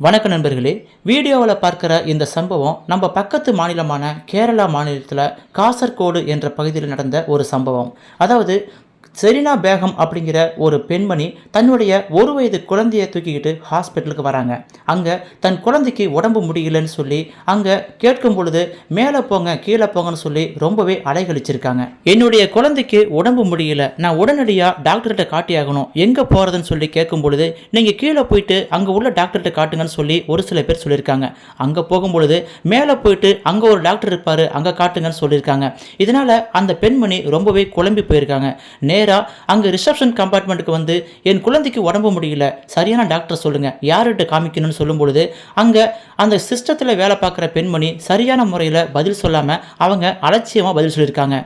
வணக்க நண்பர்களே, வீடியோவில் பார்க்குற இந்த சம்பவம் நம்ம பக்கத்து மாநிலமான கேரளா மாநிலத்தில் காசர்கோடு என்ற பகுதியில் நடந்த ஒரு சம்பவம். அதாவது செரினா பேகம் அப்படிங்கிற ஒரு பெண்மணி தன்னுடைய 1 வயது குழந்தையை தூக்கிக்கிட்டு ஹாஸ்பிட்டலுக்கு வராங்க. அங்கே தன் குழந்தைக்கு உடம்பு முடியலன்னு சொல்லி அங்கே கேட்கும் பொழுது மேலே போங்க கீழே போங்கன்னு சொல்லி ரொம்பவே அலைகழிச்சிருக்காங்க. என்னுடைய குழந்தைக்கு உடம்பு முடியல, நான் உடனடியாக டாக்டர்கிட்ட காட்டியாகணும், எங்கே போகிறதுன்னு சொல்லி கேட்கும் பொழுது நீங்கள் கீழே போயிட்டு அங்கே உள்ள டாக்டர்கிட்ட காட்டுங்கன்னு சொல்லி ஒரு சில பேர் சொல்லியிருக்காங்க. அங்கே போகும்பொழுது மேலே போயிட்டு அங்கே ஒரு டாக்டர் இருப்பார், அங்கே காட்டுங்கன்னு சொல்லியிருக்காங்க. இதனால் அந்த பெண்மணி ரொம்பவே குழம்பி போயிருக்காங்க. அங்க ரிசப்ஷன் கம்பார்ட்மெண்ட்டுக்கு வந்து என் குழந்தைக்கு உடம்பு முடியல, சரியான டாக்டர் சொல்லுங்க, யார்கிட்ட காமிக்கணும்னு சொல்லும் பொழுது அங்க அந்த சிஸ்டத்தில் வேலை பார்க்குற பெண்மணி சரியான முறையில் பதில் சொல்லாம அவங்க அலட்சியமாக பதில் சொல்லியிருக்காங்க.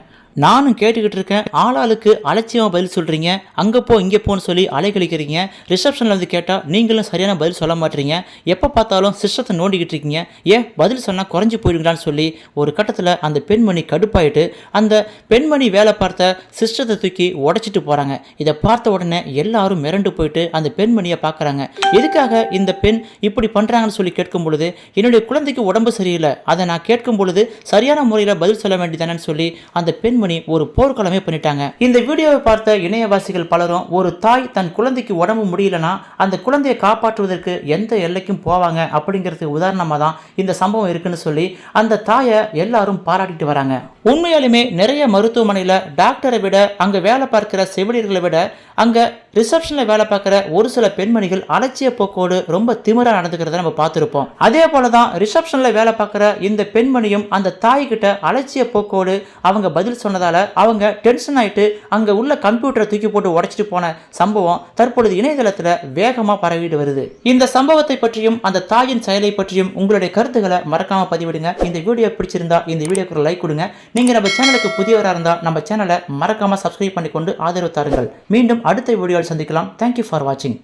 நானும் கேட்டுக்கிட்டு இருக்கேன், ஆளாளுக்கு அலட்சியமாக பதில் சொல்கிறீங்க, அங்கே போ இங்கே போன்னு சொல்லி அலைக்கழிக்கிறீங்க. ரிசப்ஷனில் வந்து கேட்டால் நீங்களும் சரியான பதில் சொல்ல மாட்டீங்க, எப்போ பார்த்தாலும் சிஸ்டத்தை நோண்டிக்கிட்டு இருக்கீங்க, ஏன் பதில் சொன்னால் குறைஞ்சி போயிடுங்களான்னு சொல்லி ஒரு கட்டத்தில் அந்த பெண்மணி கடுப்பாயிட்டு அந்த பெண்மணி வேலை பார்த்த சிஸ்டத்தை தூக்கி உடைச்சிட்டு போகிறாங்க. இதை பார்த்த உடனே எல்லாரும் மிரண்டு போயிட்டு அந்த பெண்மணியை பார்க்குறாங்க. எதுக்காக இந்த பெண் இப்படி பண்ணுறாங்கன்னு சொல்லி கேட்கும் பொழுது என்னுடைய குழந்தைக்கு உடம்பு சரியில்லை, அதை நான் கேட்கும் பொழுது சரியான முறையில் பதில் சொல்ல வேண்டியதானு சொல்லி அந்த பெண்மணி ஒரு போர்க்களமே பண்ணிட்டாங்க. இந்த வீடியோவை பார்த்த இணையவாசிகள் பலரும் ஒரு தாய் தன் குழந்தைக்கு உடம்பு முடியலனா அந்த குழந்தையை காப்பாற்றுவதற்கு எந்த எல்லைக்கும் போவாங்க அப்படிங்கிறதுக்கு உதாரணமாக தான் இந்த சம்பவம் இருக்குன்னு சொல்லி அந்த தாயை எல்லாரும் பாராட்டிட்டு வராங்க. உண்மையாலுமே நிறைய மருத்துவமனையில் டாக்டரை விட அங்கே வேலை பார்க்கிற செவிலியர்களை விட அங்கே ரிசப்ஷனில் வேலை பார்க்குற ஒரு சில பெண்மணிகள் அலட்சிய போக்கோடு ரொம்ப திமிராக நடந்துக்கிறத நம்ம பார்த்துருப்போம். அதே போல தான் ரிசப்ஷனில் வேலை பார்க்குற இந்த பெண்மணியும் அந்த தாய்கிட்ட அலட்சிய போக்கோடு அவங்க பதில் சொன்னதால அவங்க டென்ஷன் ஆயிட்டு அங்கே உள்ள கம்ப்யூட்டரை தூக்கி போட்டு உடைச்சிட்டு போன சம்பவம் தற்பொழுது இணையதளத்தில் வேகமாக பரவிட்டு வருது. இந்த சம்பவத்தை பற்றியும் அந்த தாயின் செயலை பற்றியும் உங்களுடைய கருத்துக்களை மறக்காம பதிவிடுங்க. இந்த வீடியோ பிடிச்சிருந்தா இந்த வீடியோக்கு ஒரு லைக் கொடுங்க. நீங்க நம்ம சேனலுக்கு புதியவராக இருந்தால் நம்ம சேனலை மறக்காம சப்ஸ்கிரைப் பண்ணிக்கொண்டு ஆதரவு தாருங்கள். மீண்டும் அடுத்த வீடியோவில் சந்திக்கலாம். தேங்க்யூ ஃபார் வாட்சிங்.